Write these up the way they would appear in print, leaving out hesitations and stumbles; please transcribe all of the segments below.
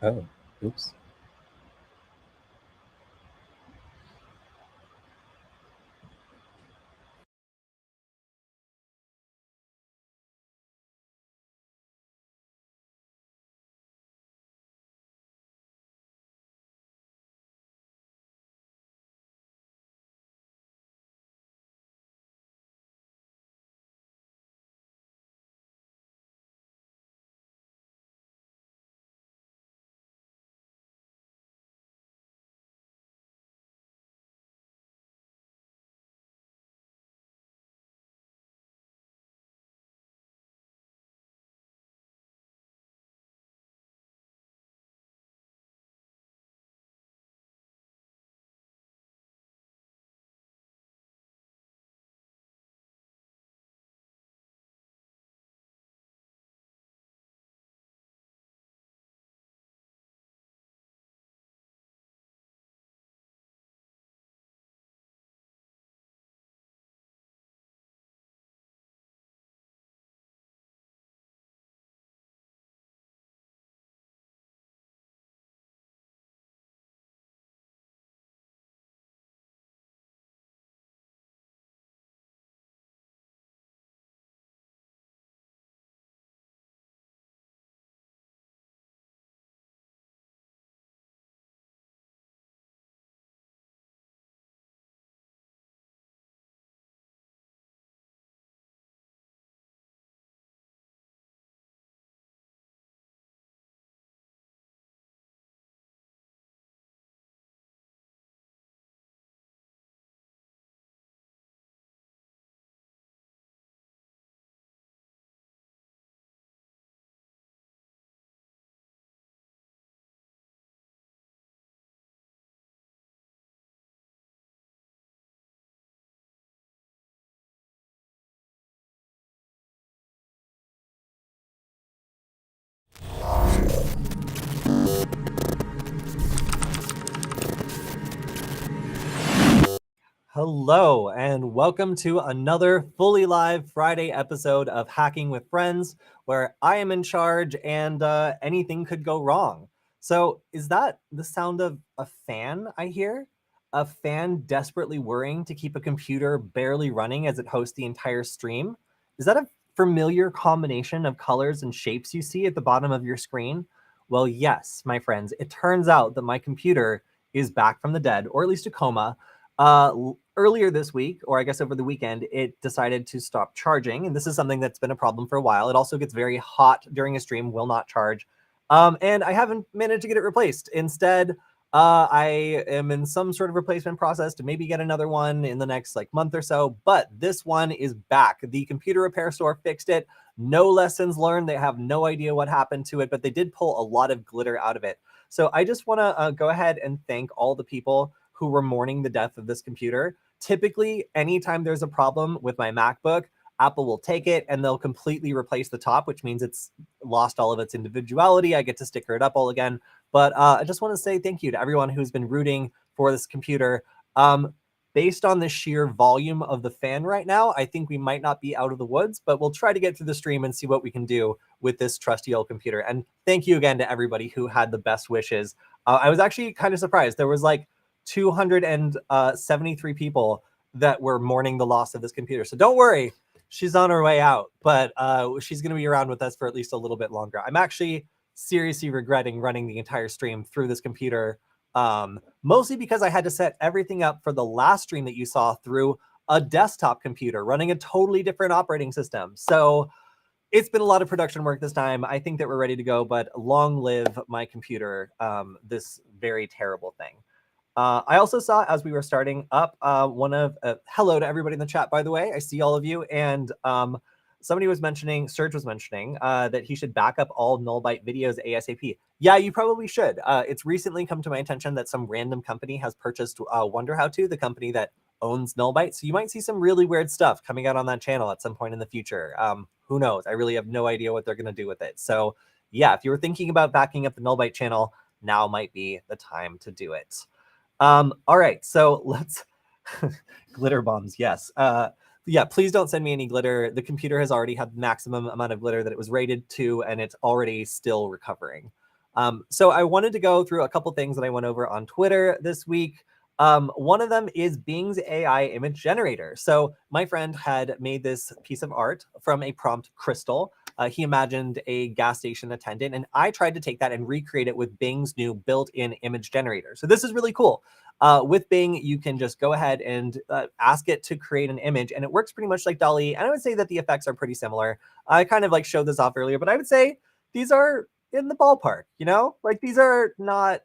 Oh, oops. Hello, and welcome to another fully live Friday episode of Hacking with Friends, where I am in charge and anything could go wrong. So, is that the sound of a fan I hear? A fan desperately worrying to keep a computer barely running as it hosts the entire stream? Is that a familiar combination of colors and shapes you see at the bottom of your screen? Well, yes, my friends, it turns out that my computer is back from the dead, or at least a coma. Earlier this week, or I guess over the weekend, it decided to stop charging. And this is something that's been a problem for a while. It also gets very hot during a stream, will not charge. And I haven't managed to get it replaced. Instead, I am in some sort of replacement process to maybe get another one in the next month or so. But this one is back. The computer repair store fixed it. No lessons learned. They have no idea what happened to it, but they did pull a lot of glitter out of it. So I just want to go ahead and thank all the people who were mourning the death of this computer. Typically, anytime there's a problem with my MacBook, Apple will take it and they'll completely replace the top, which means it's lost all of its individuality. I get to sticker it up all again. But I just want to say thank you to everyone who's been rooting for this computer. Based on the sheer volume of the fan right now, I think we might not be out of the woods, but we'll try to get through the stream and see what we can do with this trusty old computer. And thank you again to everybody who had the best wishes. I was actually kind of surprised. There was 273 people that were mourning the loss of this computer. So don't worry, she's on her way out, but she's going to be around with us for at least a little bit longer. I'm actually seriously regretting running the entire stream through this computer, mostly because I had to set everything up for the last stream that you saw through a desktop computer running a totally different operating system. So it's been a lot of production work this time. I think that we're ready to go, but long live my computer, this very terrible thing. I also saw as we were starting up hello to everybody in the chat, by the way. I see all of you. And somebody was mentioning, Serge was mentioning that he should back up all nullbyte videos ASAP. Yeah, you probably should. It's recently come to my attention that some random company has purchased Wonder How To, the company that owns nullbyte. So you might see some really weird stuff coming out on that channel at some point in the future. Who knows? I really have no idea what they're going to do with it. So yeah, if you were thinking about backing up the nullbyte channel, now might be the time to do it. All right, so let's glitter bombs. Yes. Yeah, please don't send me any glitter. The computer has already had the maximum amount of glitter that it was rated to, and it's already still recovering. So I wanted to go through a couple things that I went over on Twitter this week. One of them is Bing's AI image generator. So my friend had made this piece of art from a prompt crystal. He imagined a gas station attendant, and I tried to take that and recreate it with Bing's new built-in image generator. So this is really cool. With Bing, you can just go ahead and ask it to create an image, and it works pretty much like DALL-E. And I would say that the effects are pretty similar. I kind of like showed this off earlier, but I would say these are in the ballpark, you know? Like these are not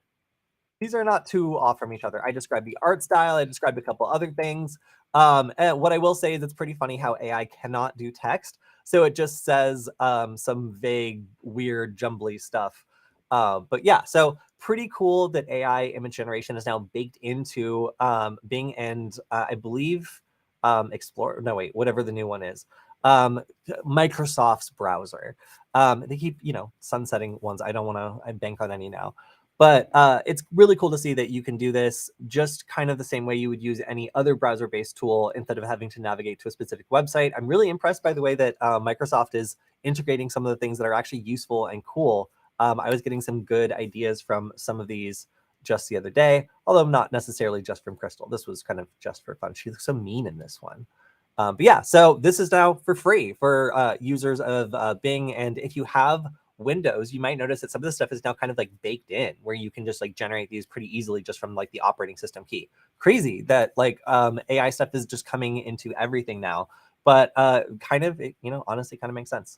too off from each other. I described the art style. I described a couple other things. And what I will say is it's pretty funny how AI cannot do text. So it just says some vague, weird, jumbly stuff. But yeah, so pretty cool that AI image generation is now baked into Bing and I believe Explorer. No, wait, whatever the new one is. Microsoft's browser. They keep, sunsetting ones. I don't want to, I bank on any now. But it's really cool to see that you can do this just kind of the same way you would use any other browser-based tool instead of having to navigate to a specific website. I'm really impressed by the way that Microsoft is integrating some of the things that are actually useful and cool. I was getting some good ideas from some of these just the other day, although not necessarily just from Crystal. This was kind of just for fun. She looks so mean in this one. But yeah, so this is now for free for users of Bing. And if you have Windows, you might notice that some of this stuff is now kind of like baked in, where you can just like generate these pretty easily just from like the operating system key. Crazy that like AI stuff is just coming into everything now, but kind of, honestly kind of makes sense.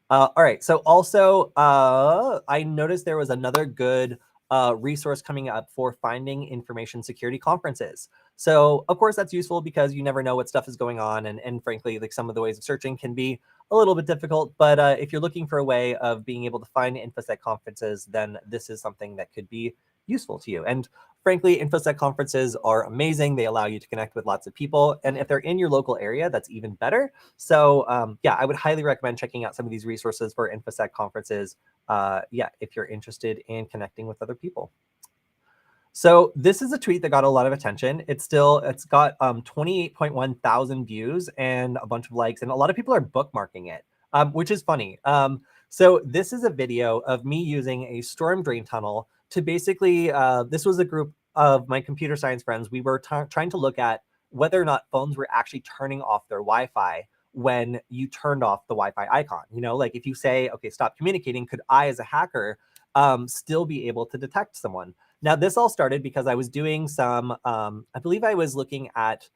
All right, so also I noticed there was another good resource coming up for finding information security conferences. So of course that's useful because you never know what stuff is going on, and frankly, like some of the ways of searching can be a little bit difficult. But if you're looking for a way of being able to find InfoSec conferences, then this is something that could be useful to you. And frankly, InfoSec conferences are amazing. They allow you to connect with lots of people, and if they're in your local area, that's even better. So yeah, I would highly recommend checking out some of these resources for InfoSec conferences. Yeah, if you're interested in connecting with other people. So this is a tweet that got a lot of attention. It's got 28.1 thousand views and a bunch of likes, and a lot of people are bookmarking it, which is funny. So this is a video of me using a storm drain tunnel to basically, this was a group of my computer science friends. We were trying to look at whether or not phones were actually turning off their Wi-Fi when you turned off the Wi-Fi icon. Like if you say, okay, stop communicating, could I as a hacker still be able to detect someone? Now, this all started because I was doing some, I believe I was looking at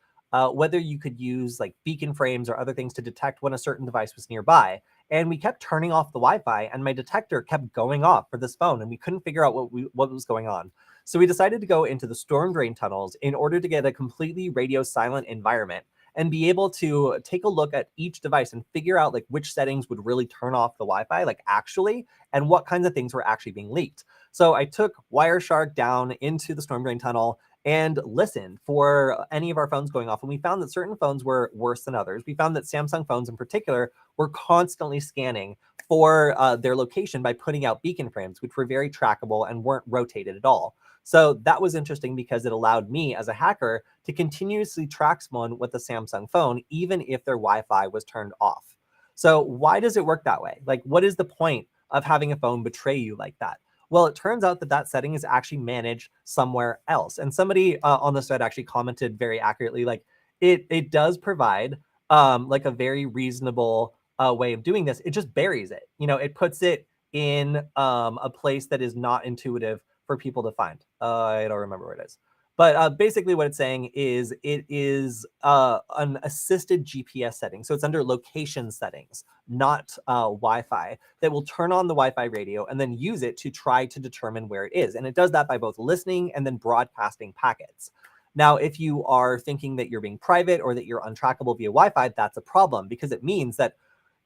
whether you could use like beacon frames or other things to detect when a certain device was nearby. And we kept turning off the Wi-Fi, and my detector kept going off for this phone, and we couldn't figure out what was going on. So we decided to go into the storm drain tunnels in order to get a completely radio silent environment and be able to take a look at each device and figure out like which settings would really turn off the Wi-Fi, like actually, and what kinds of things were actually being leaked. So I took Wireshark down into the storm drain tunnel and listened for any of our phones going off. And we found that certain phones were worse than others. We found that Samsung phones in particular were constantly scanning for their location by putting out beacon frames, which were very trackable and weren't rotated at all. So that was interesting because it allowed me as a hacker to continuously track someone with a Samsung phone, even if their Wi-Fi was turned off. So why does it work that way? Like, what is the point of having a phone betray you like that? Well, it turns out that that setting is actually managed somewhere else. And somebody on the thread actually commented very accurately, like it does provide like a very reasonable way of doing this. It just buries it. It puts it in a place that is not intuitive for people to find. I don't remember where it is. But basically what it's saying is it is an assisted GPS setting. So it's under location settings, not Wi-Fi, that will turn on the Wi-Fi radio and then use it to try to determine where it is. And it does that by both listening and then broadcasting packets. Now, if you are thinking that you're being private or that you're untrackable via Wi-Fi, that's a problem because it means that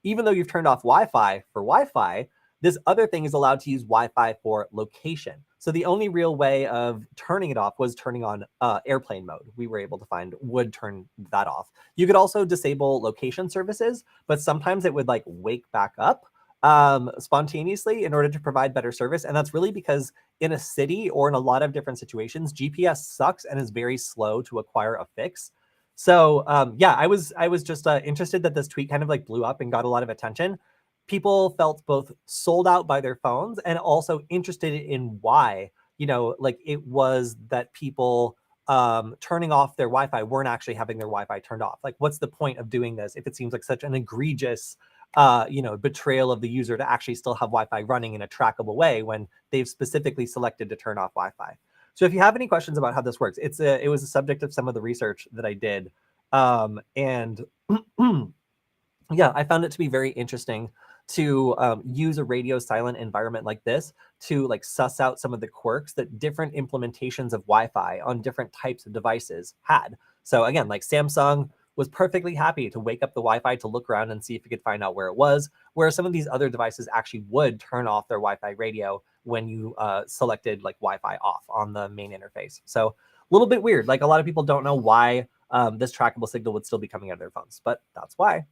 even though you've turned off Wi-Fi for Wi-Fi, this other thing is allowed to use Wi-Fi for location. So the only real way of turning it off was turning on airplane mode. We were able to find would turn that off. You could also disable location services, but sometimes it would like wake back up spontaneously in order to provide better service. And that's really because in a city or in a lot of different situations, GPS sucks and is very slow to acquire a fix. So yeah, I was just interested that this tweet kind of like blew up and got a lot of attention. people felt both sold out by their phones and also interested in why, like it was that people turning off their Wi-Fi weren't actually having their Wi-Fi turned off. Like, what's the point of doing this if it seems like such an egregious betrayal of the user to actually still have Wi-Fi running in a trackable way when they've specifically selected to turn off Wi-Fi. So if you have any questions about how this works, it was a subject of some of the research that I did. And yeah, I found it to be very interesting to use a radio silent environment like this to like suss out some of the quirks that different implementations of Wi-Fi on different types of devices had. So again, like Samsung was perfectly happy to wake up the Wi-Fi to look around and see if it could find out where it was, whereas some of these other devices actually would turn off their Wi-Fi radio when you selected like Wi-Fi off on the main interface. So a little bit weird. Like a lot of people don't know why this trackable signal would still be coming out of their phones, but that's why.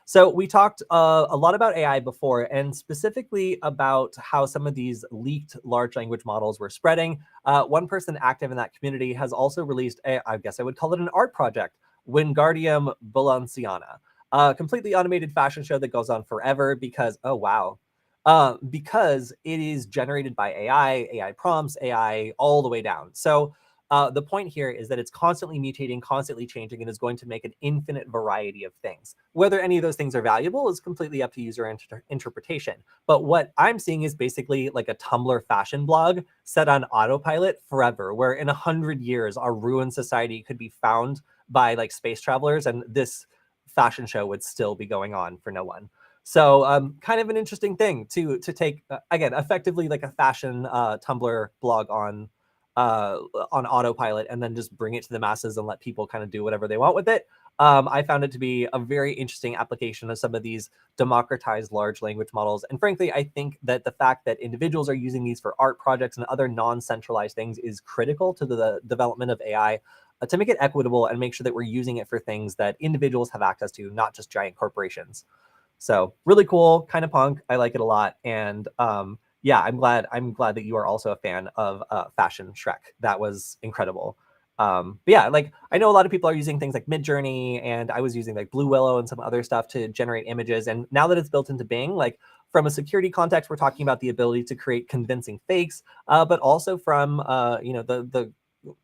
So we talked a lot about AI before, and specifically about how some of these leaked large language models were spreading. One person active in that community has also released, I guess I would call it an art project, Wingardium Balenciana, a completely automated fashion show that goes on forever because, oh wow, because it is generated by AI prompts, AI all the way down. So the point here is that it's constantly mutating, constantly changing, and is going to make an infinite variety of things. Whether any of those things are valuable is completely up to user interpretation. But what I'm seeing is basically like a Tumblr fashion blog set on autopilot forever, where in 100 years, our ruined society could be found by like space travelers, and this fashion show would still be going on for no one. So kind of an interesting thing to take, again, effectively like a fashion Tumblr blog on autopilot and then just bring it to the masses and let people kind of do whatever they want with it. I found it to be a very interesting application of some of these democratized large language models. And frankly, I think that the fact that individuals are using these for art projects and other non-centralized things is critical to the development of AI to make it equitable and make sure that we're using it for things that individuals have access to, not just giant corporations. So really cool, kind of punk. I like it a lot. And yeah, I'm glad that you are also a fan of Fashion Shrek. That was incredible. But yeah, like I know a lot of people are using things like Midjourney, and I was using like Blue Willow and some other stuff to generate images. And now that it's built into Bing, like from a security context, we're talking about the ability to create convincing fakes, but also from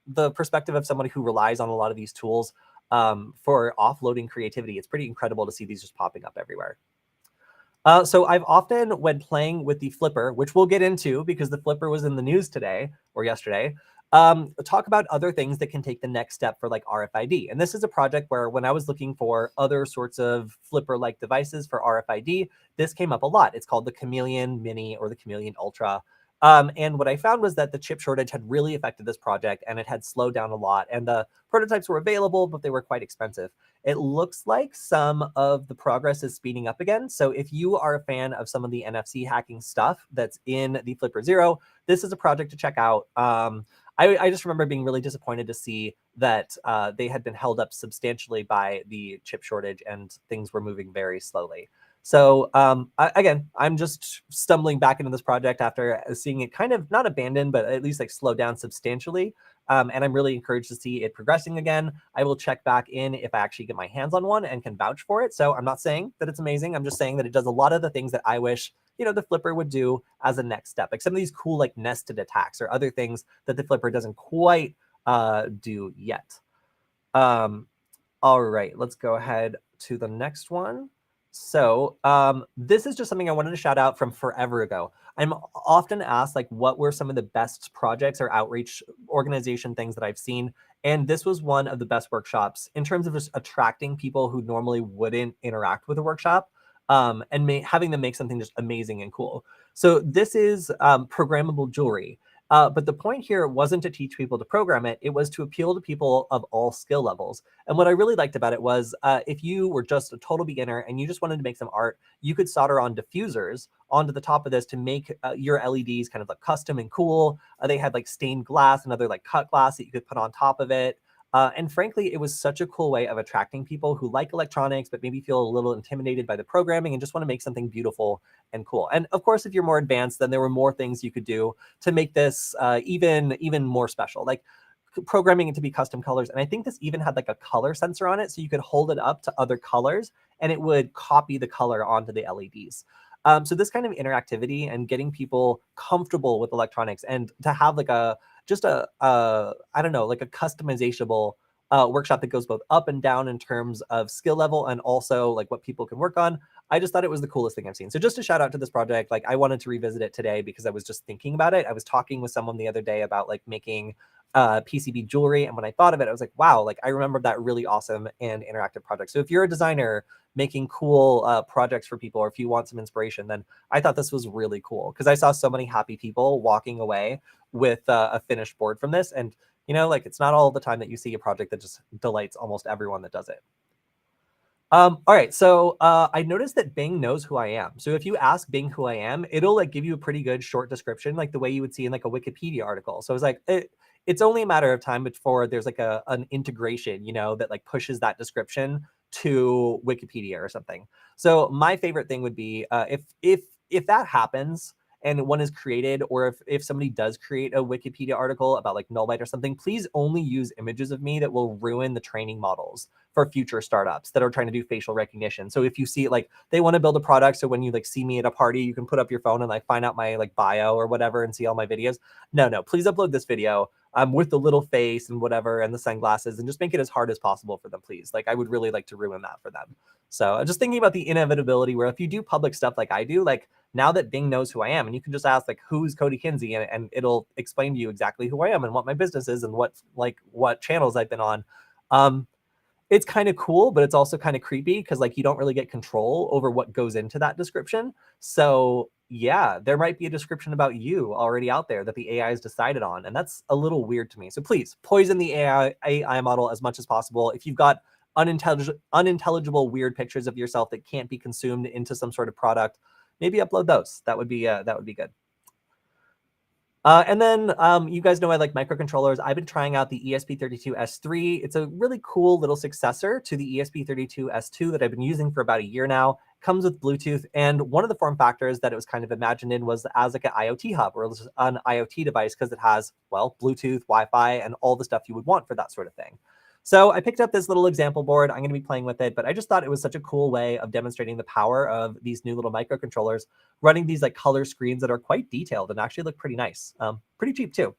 the perspective of somebody who relies on a lot of these tools for offloading creativity. It's pretty incredible to see these just popping up everywhere. So I've often, when playing with the Flipper, which we'll get into because the Flipper was in the news today or yesterday, talk about other things that can take the next step for like RFID. And this is a project where when I was looking for other sorts of Flipper-like devices for RFID, this came up a lot. It's called the Chameleon Mini or the Chameleon Ultra. And what I found was that the chip shortage had really affected this project, and it had slowed down a lot. And the prototypes were available, but they were quite expensive. It looks like some of the progress is speeding up again. So if you are a fan of some of the NFC hacking stuff that's in the Flipper Zero, this is a project to check out. I just remember being really disappointed to see that they had been held up substantially by the chip shortage and things were moving very slowly. So again, I'm just stumbling back into this project after seeing it kind of not abandoned, but at least like slow down substantially. And I'm really encouraged to see it progressing again. I will check back in if I actually get my hands on one and can vouch for it. So I'm not saying that it's amazing. I'm just saying that it does a lot of the things that I wish, the Flipper would do as a next step. Like some of these cool like nested attacks or other things that the Flipper doesn't quite do yet. All right, let's go ahead to the next one. So this is just something I wanted to shout out from forever ago. I'm often asked like, what were some of the best projects or outreach organization things that I've seen? And this was one of the best workshops in terms of just attracting people who normally wouldn't interact with a workshop and having them make something just amazing and cool. So this is programmable jewelry. But the point here wasn't to teach people to program it. It was to appeal to people of all skill levels. And what I really liked about it was if you were just a total beginner and you just wanted to make some art, you could solder on diffusers onto the top of this to make your LEDs kind of like custom and cool. They had like stained glass and other like cut glass that you could put on top of it. And frankly, it was such a cool way of attracting people who like electronics, but maybe feel a little intimidated by the programming and just want to make something beautiful and cool. And of course, if you're more advanced, then there were more things you could do to make this even more special. Like programming it to be custom colors. And I think this even had like a color sensor on it, so you could hold it up to other colors and it would copy the color onto the LEDs. So this kind of interactivity and getting people comfortable with electronics and to have like a just a I don't know, like a customizable workshop that goes both up and down in terms of skill level and also like what people can work on. I just thought it was the coolest thing I've seen. So just a shout out to this project. Like I wanted to revisit it today because I was just thinking about it. I was talking with someone the other day about like making PCB jewelry. And when I thought of it, I was like, wow, like I remember that really awesome and interactive project. So if you're a designer making cool projects for people, or if you want some inspiration, then I thought this was really cool because I saw so many happy people walking away with a finished board from this. And like it's not all the time that you see a project that just delights almost everyone that does it. All right, so I noticed that Bing knows who I am. So if you ask Bing who I am, it'll like give you a pretty good short description, like the way you would see in like a Wikipedia article. So I was like, it's only a matter of time before there's like an integration, that like pushes that description to Wikipedia or something. So my favorite thing would be if that happens and one is created, or if somebody does create a Wikipedia article about like Nullbyte or something, please only use images of me that will ruin the training models for future startups that are trying to do facial recognition. So if you see like they want to build a product, so when you like see me at a party, you can put up your phone and like find out my like bio or whatever and see all my videos. No, please upload this video with the little face and whatever and the sunglasses, and just make it as hard as possible for them, please. Like I would really like to ruin that for them. So I'm just thinking about the inevitability where if you do public stuff like I do, like now that Bing knows who I am, and you can just ask like, who's Kody Kinzie, and it'll explain to you exactly who I am and what my business is and what channels I've been on. It's kind of cool, but it's also kind of creepy because like you don't really get control over what goes into that description. So yeah, there might be a description about you already out there that the AI has decided on, and that's a little weird to me. So please poison the AI model as much as possible. If you've got unintelligible weird pictures of yourself that can't be consumed into some sort of product, maybe upload those. That would be good. And then you guys know I like microcontrollers. I've been trying out the ESP32S3. It's a really cool little successor to the ESP32S2 that I've been using for about a year now. It comes with Bluetooth, and one of the form factors that it was kind of imagined in was as like an IoT hub or an IoT device because it has, well, Bluetooth, Wi-Fi, and all the stuff you would want for that sort of thing. So I picked up this little example board. I'm going to be playing with it, but I just thought it was such a cool way of demonstrating the power of these new little microcontrollers running these like color screens that are quite detailed and actually look pretty nice. Pretty cheap too.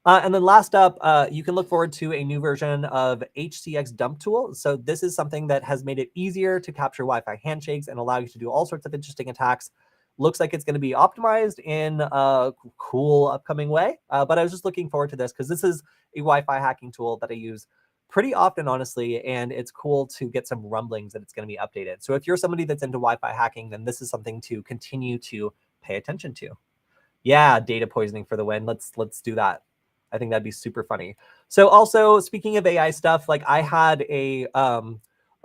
And then last up, you can look forward to a new version of HCX Dump Tool. So this is something that has made it easier to capture Wi-Fi handshakes and allow you to do all sorts of interesting attacks. Looks like it's going to be optimized in a cool upcoming way. But I was just looking forward to this because this is a Wi-Fi hacking tool that I use pretty often, honestly, and it's cool to get some rumblings that it's going to be updated. So if you're somebody that's into Wi-Fi hacking, then this is something to continue to pay attention to. Yeah, data poisoning for the win. Let's do that. I think that'd be super funny. So also, speaking of AI stuff, like I had a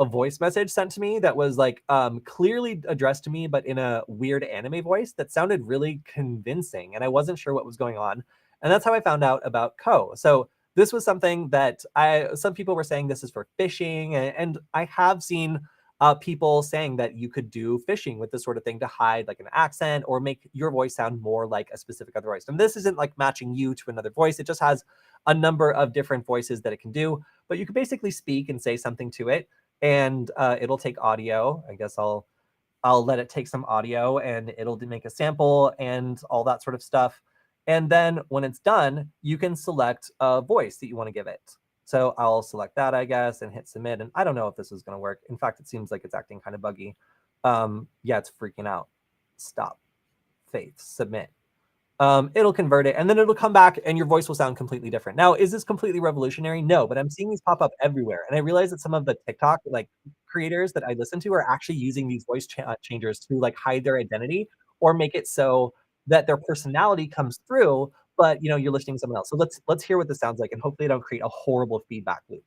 voice message sent to me that was like clearly addressed to me, but in a weird anime voice that sounded really convincing, and I wasn't sure what was going on. And that's how I found out about Ko. So this was something that some people were saying this is for phishing, and I have seen people saying that you could do phishing with this sort of thing to hide like an accent or make your voice sound more like a specific other voice. And this isn't like matching you to another voice. It just has a number of different voices that it can do, but you can basically speak and say something to it, and it'll take audio. I guess I'll let it take some audio and it'll make a sample and all that sort of stuff. And then when it's done, you can select a voice that you want to give it. So I'll select that, I guess, and hit submit. And I don't know if this is going to work. In fact, it seems like it's acting kind of buggy. Yeah, it's freaking out. Stop. Faith. Submit. It'll convert it, and then it'll come back, and your voice will sound completely different. Now, is this completely revolutionary? No, but I'm seeing these pop up everywhere, and I realize that some of the TikTok like creators that I listen to are actually using these voice changers to like hide their identity or make it so that their personality comes through, but you're listening to someone else. So let's hear what this sounds like, and hopefully, I don't create a horrible feedback loop.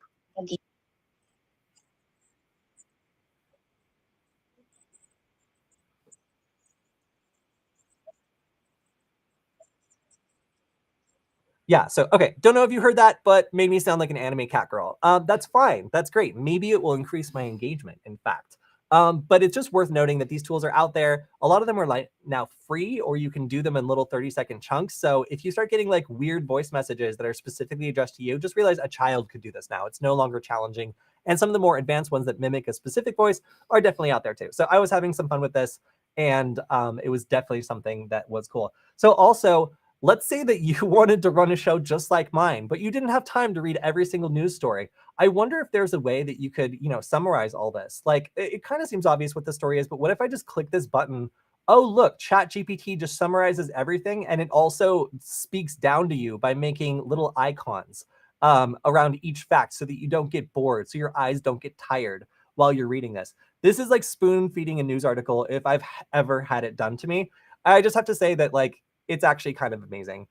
Yeah, so okay, don't know if you heard that, but made me sound like an anime cat girl. That's fine. That's great. Maybe it will increase my engagement, in fact. But it's just worth noting that these tools are out there. A lot of them are like now free, or you can do them in little 30-second chunks. So if you start getting like weird voice messages that are specifically addressed to you, just realize a child could do this now. It's no longer challenging. And some of the more advanced ones that mimic a specific voice are definitely out there too. So I was having some fun with this, and it was definitely something that was cool. So also, let's say that you wanted to run a show just like mine, but you didn't have time to read every single news story. I wonder if there's a way that you could, summarize all this. Like, it kind of seems obvious what the story is, but what if I just click this button? Oh, look, ChatGPT just summarizes everything, and it also speaks down to you by making little icons around each fact so that you don't get bored, so your eyes don't get tired while you're reading this. This is like spoon feeding a news article if I've ever had it done to me. I just have to say that, like, it's actually kind of amazing.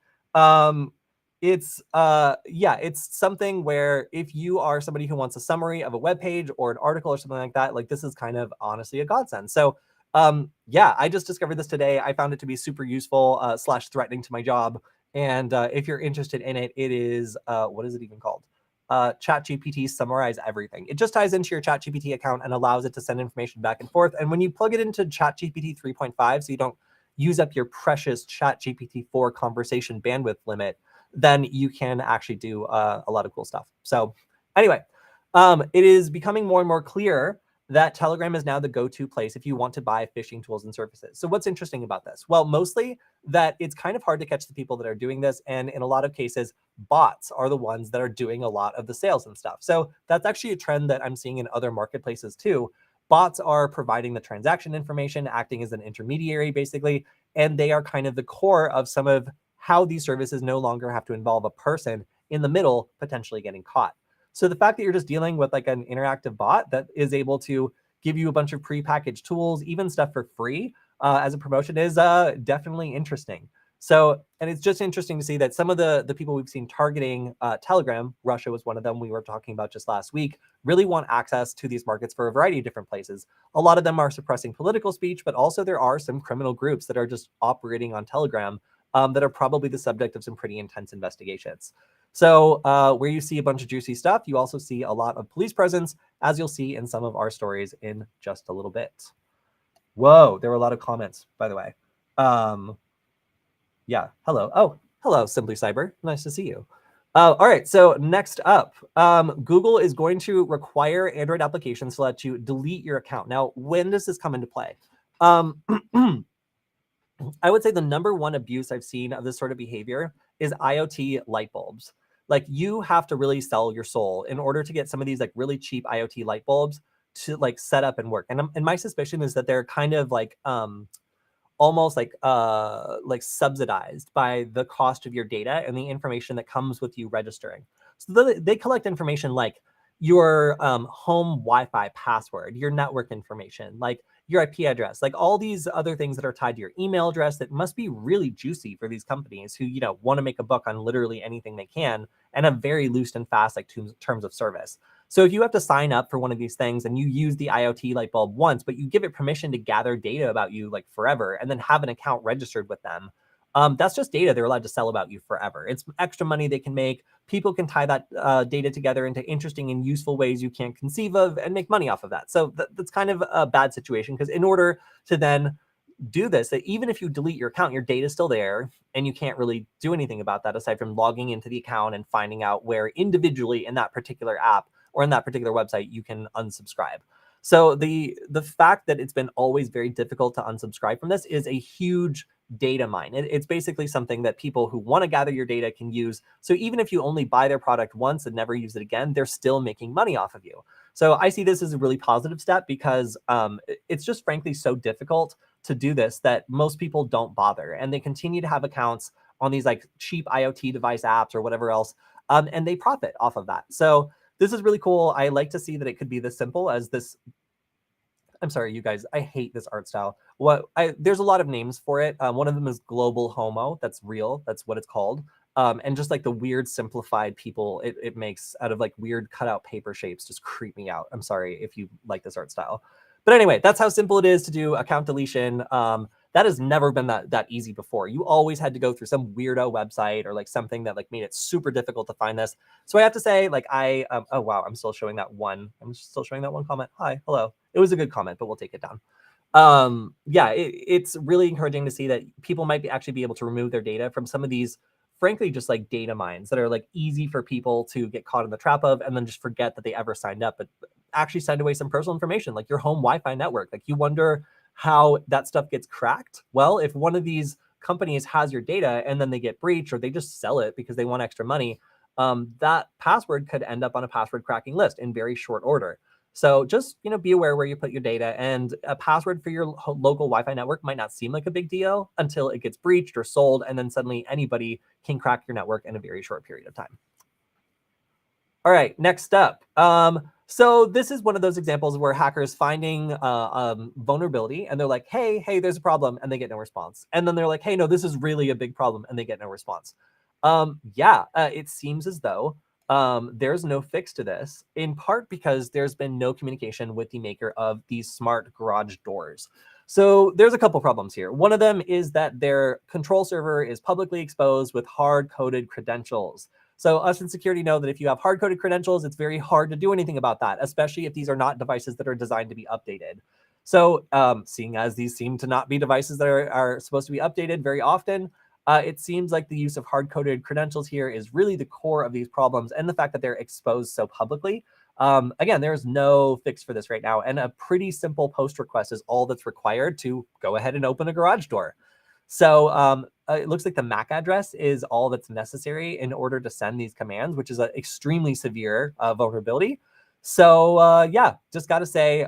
It's something where if you are somebody who wants a summary of a web page or an article or something like that, like, this is kind of honestly a godsend. So I just discovered this today. I found it to be super useful slash threatening to my job. And if you're interested in it, it is what is it even called? ChatGPT Summarize Everything. It just ties into your ChatGPT account and allows it to send information back and forth. And when you plug it into ChatGPT 3.5, so you don't use up your precious ChatGPT 4 conversation bandwidth limit, then you can actually do a lot of cool stuff. So anyway, it is becoming more and more clear that Telegram is now the go-to place if you want to buy phishing tools and services. So what's interesting about this? Well, mostly that it's kind of hard to catch the people that are doing this. And in a lot of cases, bots are the ones that are doing a lot of the sales and stuff. So that's actually a trend that I'm seeing in other marketplaces too. Bots are providing the transaction information, acting as an intermediary, basically, and they are kind of the core of some of how these services no longer have to involve a person in the middle, potentially getting caught. So the fact that you're just dealing with like an interactive bot that is able to give you a bunch of prepackaged tools, even stuff for free as a promotion, is definitely interesting. So, and it's just interesting to see that some of the people we've seen targeting Telegram, Russia was one of them we were talking about just last week, really want access to these markets for a variety of different places. A lot of them are suppressing political speech, but also there are some criminal groups that are just operating on Telegram that are probably the subject of some pretty intense investigations. So where you see a bunch of juicy stuff, you also see a lot of police presence, as you'll see in some of our stories in just a little bit. Whoa, there were a lot of comments, by the way. Yeah, hello. Oh, hello, Simply Cyber. Nice to see you. All right, so next up, Google is going to require Android applications to let you delete your account. Now, when does this come into play? I would say the number one abuse I've seen of this sort of behavior is IoT light bulbs. Like, you have to really sell your soul in order to get some of these like really cheap IoT light bulbs to like set up and work. And my suspicion is that they're kind of like almost like subsidized by the cost of your data and the information that comes with you registering. So they collect information like your home Wi-Fi password, your network information, like your IP address, like all these other things that are tied to your email address that must be really juicy for these companies who, want to make a buck on literally anything they can and have very loose and fast like terms of service. So if you have to sign up for one of these things and you use the IoT light bulb once, but you give it permission to gather data about you like forever and then have an account registered with them, that's just data they're allowed to sell about you forever. It's extra money they can make. People can tie that data together into interesting and useful ways you can't conceive of and make money off of that. So that's kind of a bad situation, because in order to then do this, that even if you delete your account, your data is still there and you can't really do anything about that aside from logging into the account and finding out where individually in that particular app or in that particular website you can unsubscribe. So the fact that it's been always very difficult to unsubscribe from this is a huge data mine. It's basically something that people who want to gather your data can use. So even if you only buy their product once and never use it again, they're still making money off of you. So I see this as a really positive step, because it's just frankly so difficult to do this that most people don't bother, and they continue to have accounts on these like cheap IoT device apps or whatever else, and they profit off of that. So this is really cool. I like to see that it could be this simple as this. I'm sorry, you guys, I hate this art style. There's a lot of names for it. One of them is Global Homo. That's real. That's what it's called. And just like the weird simplified people it makes out of like weird cutout paper shapes just creep me out. I'm sorry if you like this art style. But anyway, that's how simple it is to do account deletion. That has never been that easy before. You always had to go through some weirdo website or like something that like made it super difficult to find this. So I have to say, like oh wow, I'm still showing that one. I'm still showing that one comment. Hi, hello. It was a good comment, but we'll take it down. Yeah, it's really encouraging to see that people might actually be able to remove their data from some of these, frankly, just like data mines that are like easy for people to get caught in the trap of and then just forget that they ever signed up, but actually send away some personal information like your home Wi-Fi network. Like you wonder how that stuff gets cracked. Well, if one of these companies has your data and then they get breached or they just sell it because they want extra money, that password could end up on a password cracking list in very short order. So just, be aware where you put your data, and a password for your local Wi-Fi network might not seem like a big deal until it gets breached or sold, and then suddenly anybody can crack your network in a very short period of time. All right, next up. So this is one of those examples where hackers finding vulnerability and they're like, hey, there's a problem, and they get no response. And then they're like, hey, no, this is really a big problem, and they get no response. It seems as though there's no fix to this, in part because there's been no communication with the maker of these smart garage doors. So there's a couple problems here. One of them is that their control server is publicly exposed with hard-coded credentials. So us in security know that if you have hard-coded credentials, it's very hard to do anything about that, especially if these are not devices that are designed to be updated. So seeing as these seem to not be devices that are supposed to be updated very often, it seems like the use of hard-coded credentials here is really the core of these problems, and the fact that they're exposed so publicly. Again, there's no fix for this right now, and a pretty simple post request is all that's required to go ahead and open a garage door. So it looks like the MAC address is all that's necessary in order to send these commands, which is an extremely severe vulnerability. So yeah, just got to say,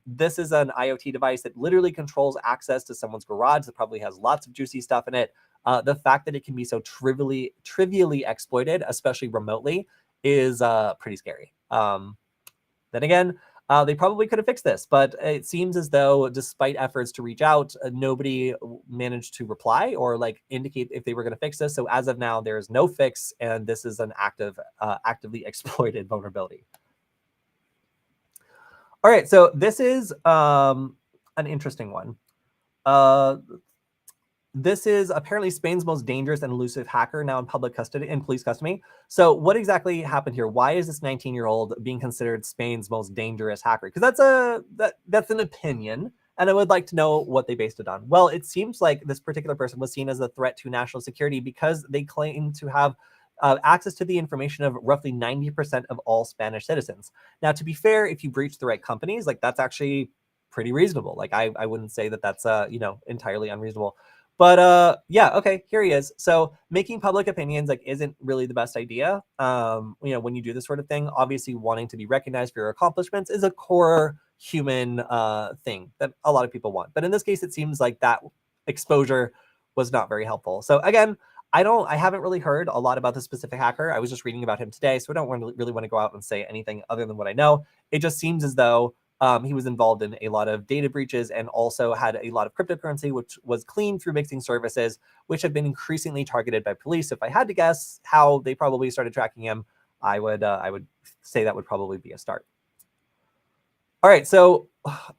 this is an IoT device that literally controls access to someone's garage that probably has lots of juicy stuff in it. The fact that it can be so trivially exploited, especially remotely, is pretty scary. Then again, they probably could have fixed this, but it seems as though despite efforts to reach out, nobody managed to reply or like indicate if they were going to fix this. So as of now, there's no fix, and this is an actively exploited vulnerability. All right, so this is an interesting one. This is apparently Spain's most dangerous and elusive hacker now in public custody, in police custody. So what exactly happened here? Why is this 19-year-old being considered Spain's most dangerous hacker? Because that's an opinion, and I would like to know what they based it on. Well, it seems like this particular person was seen as a threat to national security because they claim to have access to the information of roughly 90% of all Spanish citizens. Now, to be fair, if you breach the right companies, like that's actually pretty reasonable. Like I wouldn't say that that's entirely unreasonable. But yeah, okay, here he is. So making public opinions like isn't really the best idea. When you do this sort of thing, obviously wanting to be recognized for your accomplishments is a core human thing that a lot of people want. But in this case, it seems like that exposure was not very helpful. So again, I haven't really heard a lot about this specific hacker. I was just reading about him today, so I don't really want to go out and say anything other than what I know. It just seems as though he was involved in a lot of data breaches and also had a lot of cryptocurrency, which was cleaned through mixing services, which have been increasingly targeted by police. If I had to guess how they probably started tracking him, I would say that would probably be a start. All right, so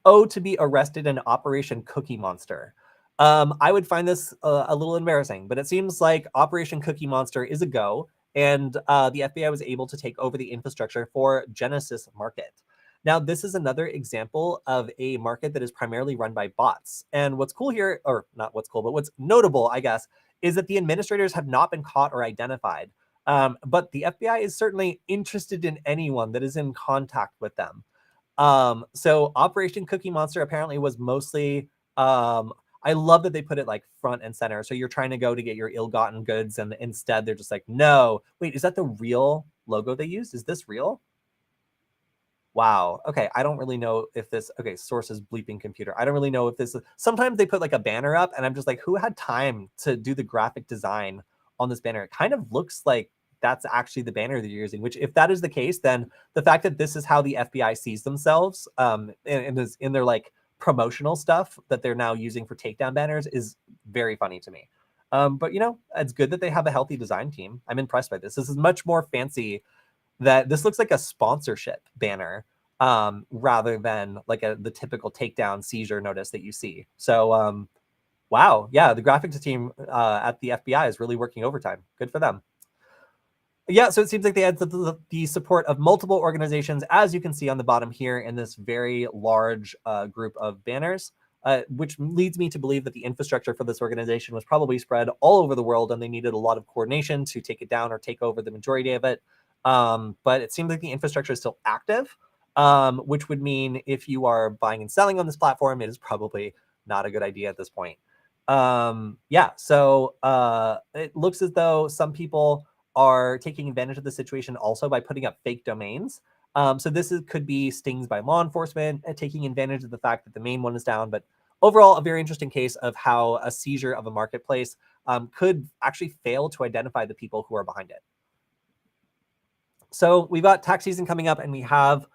to be arrested in Operation Cookie Monster. I would find this a little embarrassing, but it seems like Operation Cookie Monster is a go, and the FBI was able to take over the infrastructure for Genesis Market. Now, this is another example of a market that is primarily run by bots. And what's cool here, or not what's cool, but what's notable, I guess, is that the administrators have not been caught or identified. But the FBI is certainly interested in anyone that is in contact with them. So Operation Cookie Monster apparently was mostly, I love that they put it like front and center. So you're trying to go to get your ill-gotten goods, and instead they're just like, no, wait, is that the real logo they used? Is this real? Wow. Okay. I don't really know if this, okay, source is bleeping computer. I don't really know if this, sometimes they put like a banner up and I'm just like, who had time to do the graphic design on this banner? It kind of looks like that's actually the banner that you're using, which if that is the case, then the fact that this is how the FBI sees themselves and is in their like promotional stuff that they're now using for takedown banners is very funny to me. But it's good that they have a healthy design team. I'm impressed by this. This is much more fancy. That this looks like a sponsorship banner rather than like the typical takedown seizure notice that you see. So Wow. Yeah, the graphics team at the FBI is really working overtime. Good for them. Yeah, so it seems like they had the support of multiple organizations, as you can see on the bottom here in this very large group of banners, which leads me to believe that the infrastructure for this organization was probably spread all over the world and they needed a lot of coordination to take it down or take over the majority of it. But it seems like the infrastructure is still active, which would mean if you are buying and selling on this platform, it is probably not a good idea at this point. Yeah, so it looks as though some people are taking advantage of the situation also by putting up fake domains. So could be stings by law enforcement, taking advantage of the fact that the main one is down. But overall, a very interesting case of how a seizure of a marketplace could actually fail to identify the people who are behind it. So we've got tax season coming up, and we have,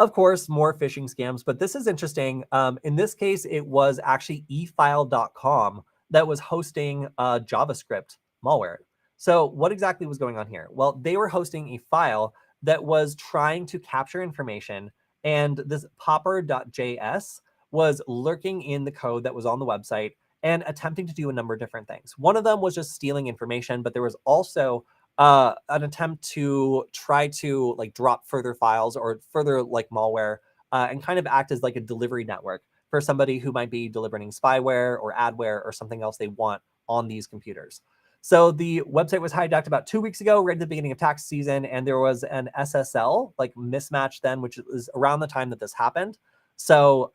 of course, more phishing scams, but this is interesting. In this case, it was actually efile.com that was hosting JavaScript malware. So what exactly was going on here? Well, they were hosting a file that was trying to capture information, and this popper.js was lurking in the code that was on the website and attempting to do a number of different things. One of them was just stealing information, but there was also an attempt to try to like drop further files or further like malware and kind of act as like a delivery network for somebody who might be delivering spyware or adware or something else they want on these computers. So the website was hijacked about 2 weeks ago, right at the beginning of tax season, and there was an SSL like mismatch then, which is around the time that this happened. So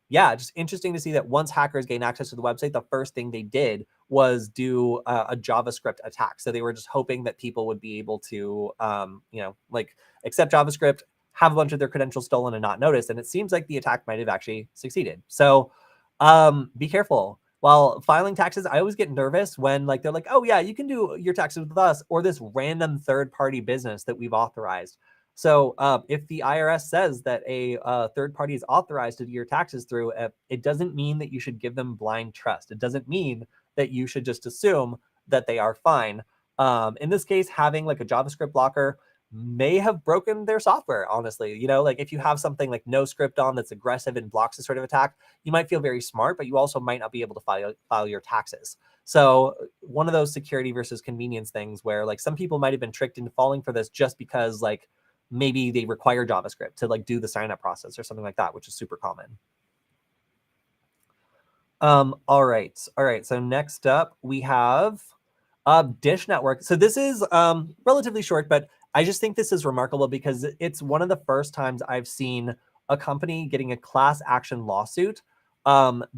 yeah, just interesting to see that once hackers gained access to the website, the first thing they did was do a JavaScript attack. So they were just hoping that people would be able to, like accept JavaScript, have a bunch of their credentials stolen and not notice. And it seems like the attack might have actually succeeded. So be careful. While filing taxes, I always get nervous when like they're like, oh yeah, you can do your taxes with us or this random third-party business that we've authorized. So if the IRS says that a third party is authorized to do your taxes through, it doesn't mean that you should give them blind trust. It doesn't mean that you should just assume that they are fine. In this case, having like a JavaScript blocker may have broken their software, honestly. Like if you have something like no script on that's aggressive and blocks this sort of attack, you might feel very smart, but you also might not be able to file your taxes. So one of those security versus convenience things where like some people might have been tricked into falling for this just because like maybe they require JavaScript to like do the sign up process or something like that, which is super common. All right. So next up we have Dish Network. So this is relatively short, but I just think this is remarkable because it's one of the first times I've seen a company getting a class action lawsuit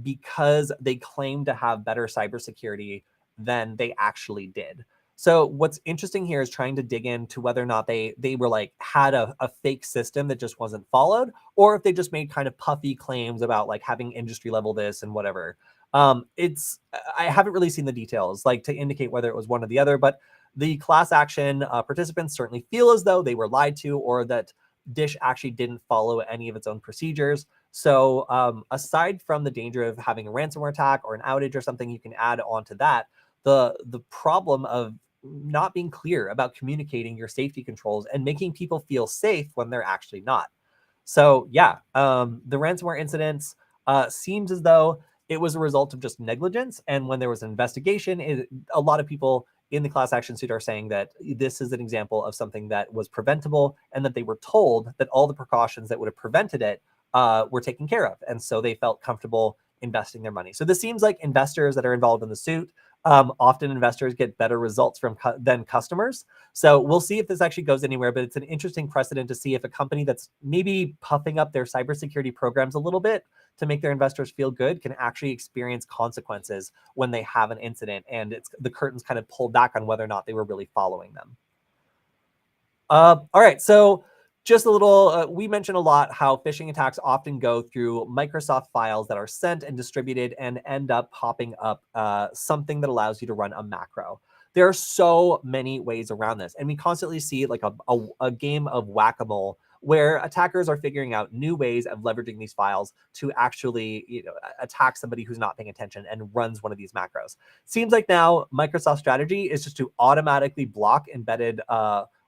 because they claim to have better cybersecurity than they actually did. So what's interesting here is trying to dig into whether or not they were like had a fake system that just wasn't followed, or if they just made kind of puffy claims about like having industry level this and whatever. I haven't really seen the details like to indicate whether it was one or the other, but the class action participants certainly feel as though they were lied to or that Dish actually didn't follow any of its own procedures. So aside from the danger of having a ransomware attack or an outage or something, you can add on to that the problem of not being clear about communicating your safety controls and making people feel safe when they're actually not. So yeah, the ransomware incidents seems as though it was a result of just negligence. And when there was an investigation, a lot of people in the class action suit are saying that this is an example of something that was preventable and that they were told that all the precautions that would have prevented it were taken care of. And so they felt comfortable investing their money. So this seems like investors that are involved in the suit, often investors get better results than customers. So we'll see if this actually goes anywhere, but it's an interesting precedent to see if a company that's maybe puffing up their cybersecurity programs a little bit to make their investors feel good can actually experience consequences when they have an incident and the curtains kind of pulled back on whether or not they were really following them. All right, so just a little, we mentioned a lot how phishing attacks often go through Microsoft files that are sent and distributed and end up popping up something that allows you to run a macro. There are so many ways around this, and we constantly see like a game of whack-a-mole where attackers are figuring out new ways of leveraging these files to actually, attack somebody who's not paying attention and runs one of these macros. Seems like now Microsoft's strategy is just to automatically block embedded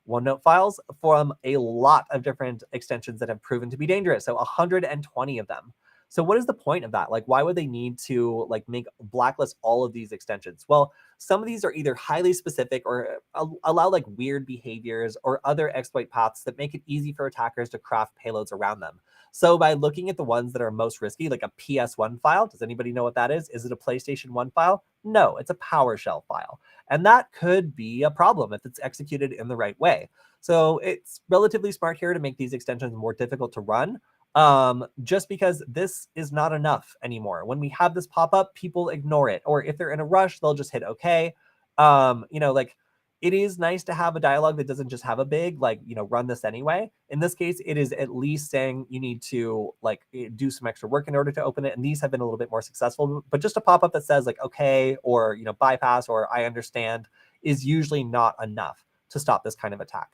OneNote files from a lot of different extensions that have proven to be dangerous. So 120 of them. So what is the point of that? Like, why would they need to like make blacklist all of these extensions? Well, some of these are either highly specific or allow like weird behaviors or other exploit paths that make it easy for attackers to craft payloads around them. So by looking at the ones that are most risky, like a PS1 file, does anybody know what that is? Is it a PlayStation 1 file? No, it's a PowerShell file. And that could be a problem if it's executed in the right way. So it's relatively smart here to make these extensions more difficult to run, just because this is not enough anymore. When we have this pop up, people ignore it, or if they're in a rush, they'll just hit okay. Like it is nice to have a dialogue that doesn't just have a big like, run this anyway. In this case, it is at least saying you need to like do some extra work in order to open it, and these have been a little bit more successful. But just a pop up that says like okay, or bypass, or I understand, is usually not enough to stop this kind of attack.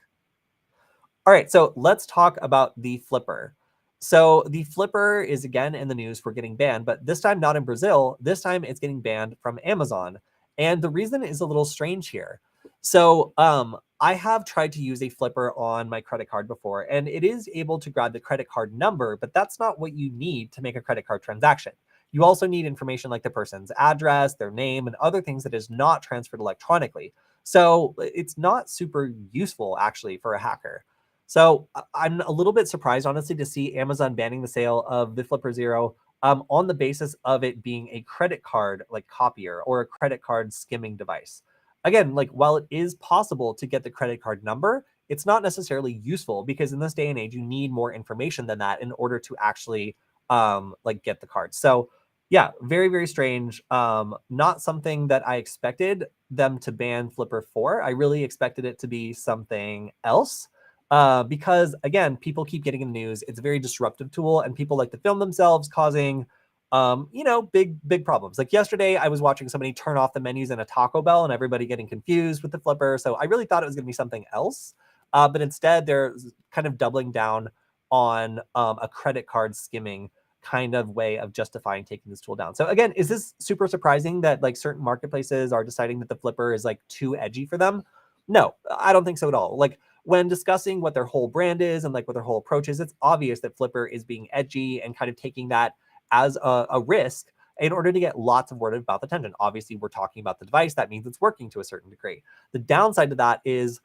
All right, so let's talk about the Flipper. So the Flipper is again in the news for getting banned, but this time not in Brazil. This time it's getting banned from Amazon. And the reason is a little strange here. So I have tried to use a Flipper on my credit card before, and it is able to grab the credit card number, but that's not what you need to make a credit card transaction. You also need information like the person's address, their name, and other things that is not transferred electronically. So it's not super useful actually for a hacker. So I'm a little bit surprised, honestly, to see Amazon banning the sale of the Flipper Zero on the basis of it being a credit card like copier or a credit card skimming device. Again, like while it is possible to get the credit card number, it's not necessarily useful because in this day and age, you need more information than that in order to actually like get the card. So yeah, very, very strange. Not something that I expected them to ban Flipper for. I really expected it to be something else. Because again, people keep getting in the news. It's a very disruptive tool, and people like to film themselves causing, big problems. Like yesterday, I was watching somebody turn off the menus in a Taco Bell, and everybody getting confused with the Flipper. So I really thought it was going to be something else, but instead they're kind of doubling down on a credit card skimming kind of way of justifying taking this tool down. So again, is this super surprising that like certain marketplaces are deciding that the Flipper is like too edgy for them? No, I don't think so at all. Like when discussing what their whole brand is and like what their whole approach is, it's obvious that Flipper is being edgy and kind of taking that as a risk in order to get lots of word of mouth attention. Obviously, we're talking about the device. That means it's working to a certain degree. The downside to that is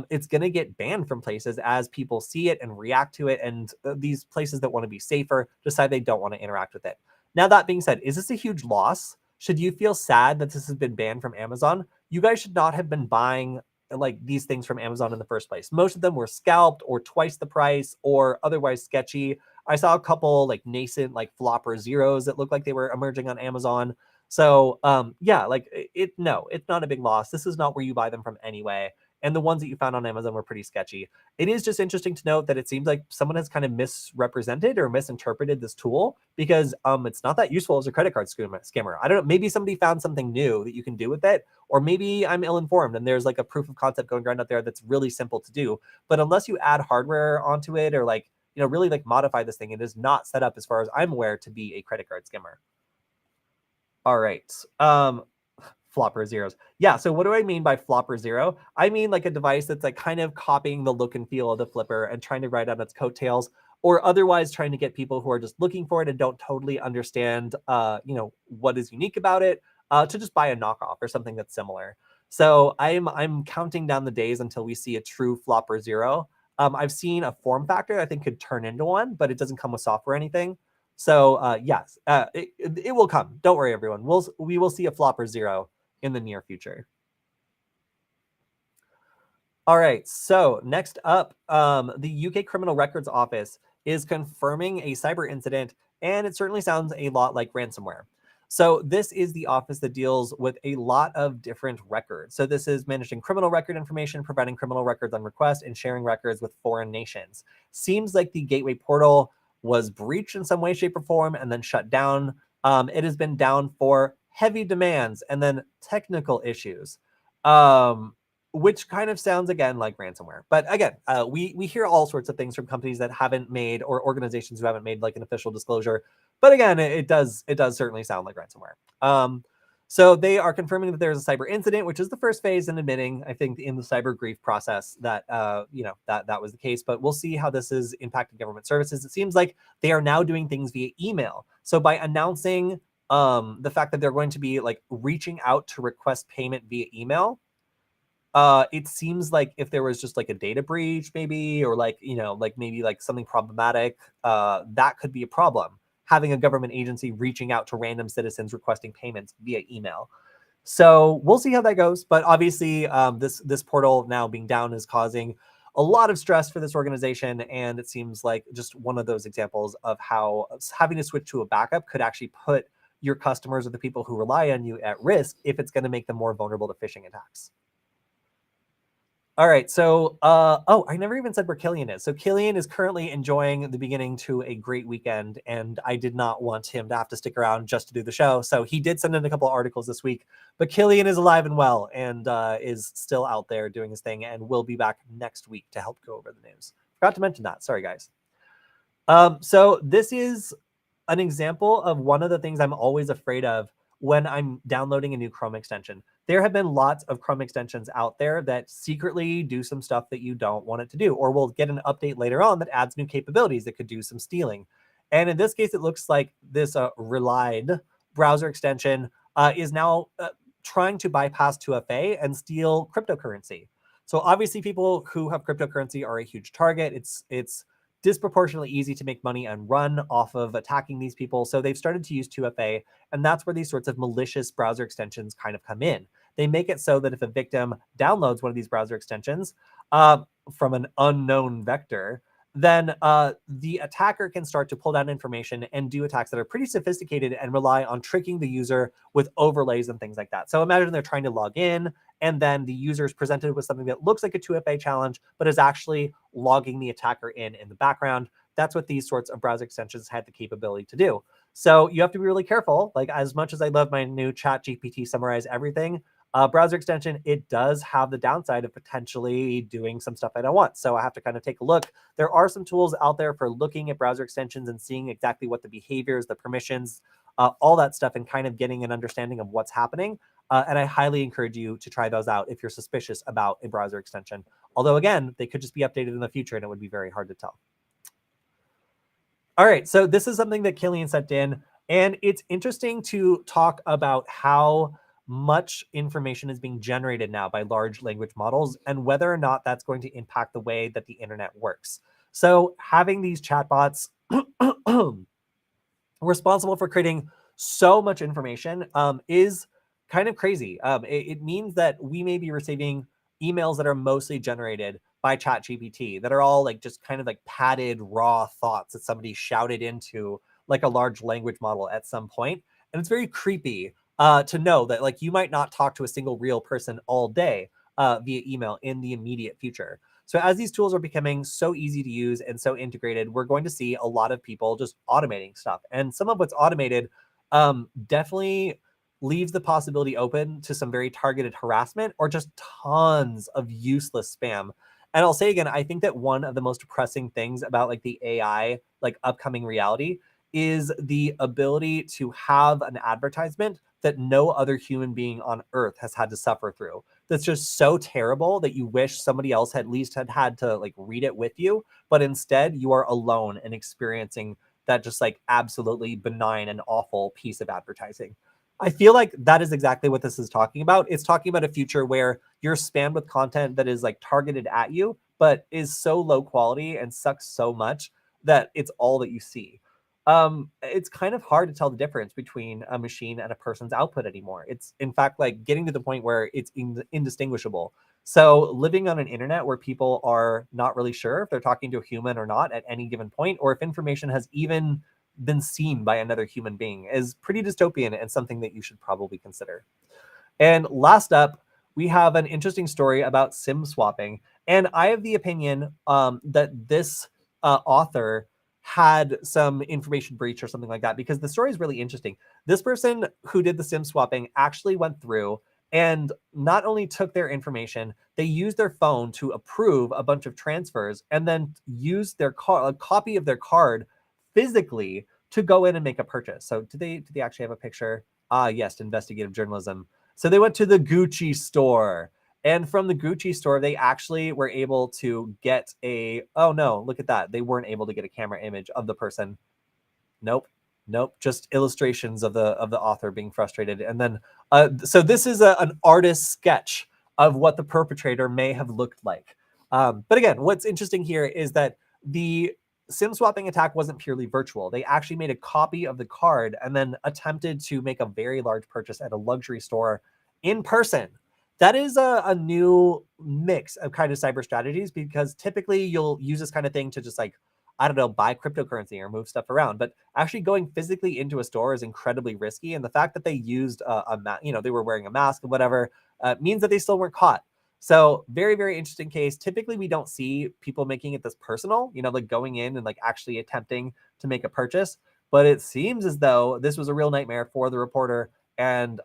it's going to get banned from places as people see it and react to it. And these places that want to be safer decide they don't want to interact with it. Now, that being said, is this a huge loss? Should you feel sad that this has been banned from Amazon? You guys should not have been buying like these things from Amazon in the first place. Most of them were scalped or twice the price or otherwise sketchy. I saw a couple like nascent like flopper zeros that looked like they were emerging on Amazon. So yeah, like no, it's not a big loss. This is not where you buy them from anyway. And the ones that you found on Amazon were pretty sketchy. It is just interesting to note that it seems like someone has kind of misrepresented or misinterpreted this tool because it's not that useful as a credit card scammer. I don't know. Maybe somebody found something new that you can do with it, or maybe I'm ill-informed and there's like a proof of concept going around out there that's really simple to do. But unless you add hardware onto it or like, really like modify this thing, it is not set up as far as I'm aware to be a credit card skimmer. All right. Flopper zeros. Yeah, so what do I mean by flopper zero? I mean like a device that's like kind of copying the look and feel of the Flipper and trying to ride on its coattails, or otherwise trying to get people who are just looking for it and don't totally understand what is unique about it, to just buy a knockoff or something that's similar. So I'm counting down the days until we see a true flopper zero. I've seen a form factor I think could turn into one, but it doesn't come with software or anything. So yes, it will come. Don't worry, everyone. We will see a flopper zero in the near future. All right, so next up, the UK Criminal Records Office is confirming a cyber incident, and it certainly sounds a lot like ransomware. So this is the office that deals with a lot of different records. So this is managing criminal record information, providing criminal records on request, and sharing records with foreign nations. Seems like the gateway portal was breached in some way, shape, or form, and then shut down. It has been down for heavy demands and then technical issues, which kind of sounds again like ransomware. But again, we hear all sorts of things from companies that haven't made, or organizations who haven't made like an official disclosure. But again, it does certainly sound like ransomware. So they are confirming that there's a cyber incident, which is the first phase in admitting, I think, in the cyber grief process that that was the case. But we'll see how this is impacting government services. It seems like they are now doing things via email. So by announcing the fact that they're going to be like reaching out to request payment via email, it seems like if there was just like a data breach, maybe, or like maybe like something problematic, that could be a problem. Having a government agency reaching out to random citizens requesting payments via email. So we'll see how that goes. But obviously, this portal now being down is causing a lot of stress for this organization, and it seems like just one of those examples of how having to switch to a backup could actually put your customers or the people who rely on you at risk if it's going to make them more vulnerable to phishing attacks. All right, so oh, I never even said where Killian is. So Killian is currently enjoying the beginning to a great weekend, and I did not want him to have to stick around just to do the show. So he did send in a couple of articles this week, but Killian is alive and well and is still out there doing his thing, and will be back next week to help go over the news. Forgot to mention that. Sorry, guys. So this is an example of one of the things I'm always afraid of when I'm downloading a new Chrome extension. There have been lots of Chrome extensions out there that secretly do some stuff that you don't want it to do, or will get an update later on that adds new capabilities that could do some stealing. And in this case, it looks like this Relied browser extension is now trying to bypass 2FA and steal cryptocurrency. So obviously, people who have cryptocurrency are a huge target. It's disproportionately easy to make money and run off of attacking these people. So they've started to use 2FA, and that's where these sorts of malicious browser extensions kind of come in. They make it so that if a victim downloads one of these browser extensions from an unknown vector, then the attacker can start to pull down information and do attacks that are pretty sophisticated and rely on tricking the user with overlays and things like that. So imagine they're trying to log in, and then the user is presented with something that looks like a 2FA challenge, but is actually logging the attacker in the background. That's what these sorts of browser extensions had the capability to do. So you have to be really careful. Like, as much as I love my new Chat GPT summarize everything, browser extension, it does have the downside of potentially doing some stuff I don't want. So I have to kind of take a look. There are some tools out there for looking at browser extensions and seeing exactly what the behaviors, the permissions, all that stuff, and kind of getting an understanding of what's happening. And I highly encourage you to try those out if you're suspicious about a browser extension. Although, again, they could just be updated in the future and it would be very hard to tell. All right, so this is something that Killian sent in, and it's interesting to talk about how much information is being generated now by large language models and whether or not that's going to impact the way that the internet works. So having these chatbots responsible for creating so much information is kind of crazy. It means that we may be receiving emails that are mostly generated by ChatGPT that are all like just kind of like padded raw thoughts that somebody shouted into like a large language model at some point. And it's very creepy to know that like you might not talk to a single real person all day via email in the immediate future. So as these tools are becoming so easy to use and so integrated, we're going to see a lot of people just automating stuff. And some of what's automated definitely leaves the possibility open to some very targeted harassment or just tons of useless spam. And I'll say again, I think that one of the most pressing things about like the AI, like upcoming reality, is the ability to have an advertisement that no other human being on earth has had to suffer through. That's just so terrible that you wish somebody else had at least had to like read it with you, but instead you are alone and experiencing that just like absolutely benign and awful piece of advertising. I feel like that is exactly what this is talking about. It's talking about a future where you're spammed with content that is like targeted at you, but is so low quality and sucks so much that it's all that you see. It's kind of hard to tell the difference between a machine and a person's output anymore. It's in fact like getting to the point where it's indistinguishable. So living on an internet where people are not really sure if they're talking to a human or not at any given point, or if information has even been seen by another human being, is pretty dystopian and something that you should probably consider. And last up, we have an interesting story about SIM swapping. And I have the opinion that this author had some information breach or something like that, because the story is really interesting. This person who did the SIM swapping actually went through and not only took their information, they used their phone to approve a bunch of transfers and then used their a copy of their card physically to go in and make a purchase. So do they actually have a picture? Ah, yes, investigative journalism. So they went to the Gucci store. And from the Gucci store, they actually were able to get a, oh no, look at that. They weren't able to get a camera image of the person. Nope. Nope. Just illustrations of the author being frustrated. And then so this is an artist's sketch of what the perpetrator may have looked like. But again, what's interesting here is that the SIM swapping attack wasn't purely virtual. They actually made a copy of the card and then attempted to make a very large purchase at a luxury store in person. That is a new mix of kind of cyber strategies, because typically you'll use this kind of thing to just like, I don't know, buy cryptocurrency or move stuff around. But actually going physically into a store is incredibly risky. And the fact that they used they were wearing a mask or whatever, means that they still weren't caught. So very, very interesting case. Typically, we don't see people making it this personal, like going in and like actually attempting to make a purchase. But it seems as though this was a real nightmare for the reporter, and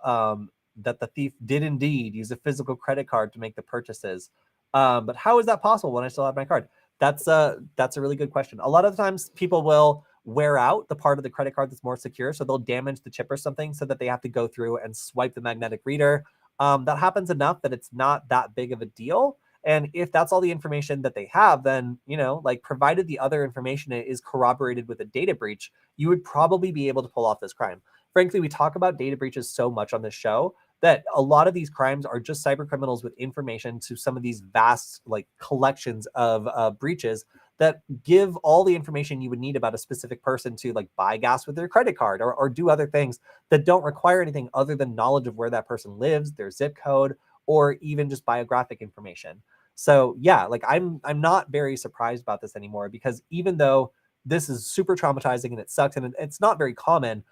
that the thief did indeed use a physical credit card to make the purchases. But how is that possible when I still have my card? That's a really good question. A lot of times people will wear out the part of the credit card that's more secure, so they'll damage the chip or something so that they have to go through and swipe the magnetic reader. That happens enough that it's not that big of a deal. And if that's all the information that they have, then, like provided the other information is corroborated with a data breach, you would probably be able to pull off this crime. Frankly, we talk about data breaches so much on this show that a lot of these crimes are just cyber criminals with information to some of these vast like collections of breaches that give all the information you would need about a specific person to like buy gas with their credit card, or do other things that don't require anything other than knowledge of where that person lives, their zip code, or even just biographic information. So yeah, like I'm not very surprised about this anymore, because even though this is super traumatizing and it sucks and it's not very common,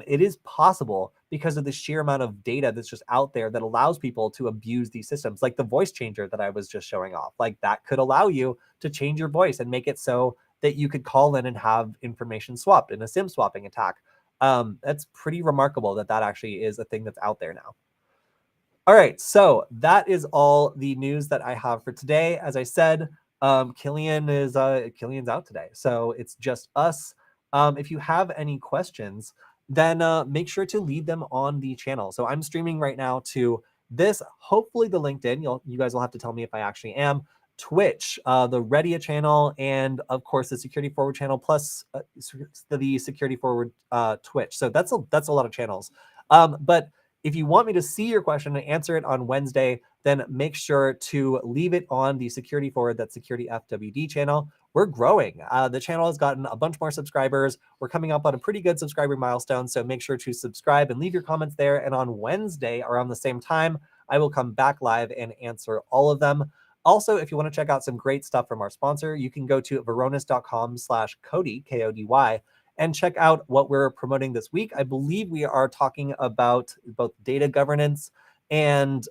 it is possible because of the sheer amount of data that's just out there that allows people to abuse these systems, like the voice changer that I was just showing off. Like that could allow you to change your voice and make it so that you could call in and have information swapped in a SIM swapping attack. That's pretty remarkable that actually is a thing that's out there now. All right, so that is all the news that I have for today. As I said, Killian's out today, so it's just us. If you have any questions, then make sure to leave them on the channel. So I'm streaming right now to this, hopefully the LinkedIn. You guys will have to tell me if I actually am. Twitch, the Redia channel, and of course the Security Forward channel, plus the Security Forward Twitch. So that's a lot of channels. But if you want me to see your question and answer it on Wednesday, then make sure to leave it on the Security Forward, that Security FWD channel. We're growing. The channel has gotten a bunch more subscribers. We're coming up on a pretty good subscriber milestone, so make sure to subscribe and leave your comments there. And on Wednesday, around the same time, I will come back live and answer all of them. Also, if you want to check out some great stuff from our sponsor, you can go to varonis.com/Kody, Kody, and check out what we're promoting this week. I believe we are talking about both data governance and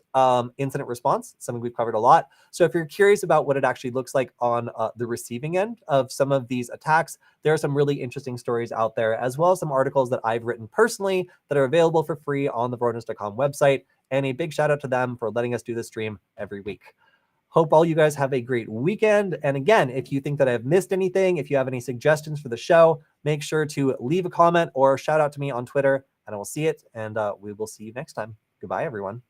incident response, something we've covered a lot. So if you're curious about what it actually looks like on the receiving end of some of these attacks, there are some really interesting stories out there, as well as some articles that I've written personally that are available for free on the varonis.com website. And a big shout out to them for letting us do this stream every week. Hope all you guys have a great weekend. And again, if you think that I've missed anything, if you have any suggestions for the show, make sure to leave a comment or shout out to me on Twitter, and I will see it. And we will see you next time. Goodbye, everyone.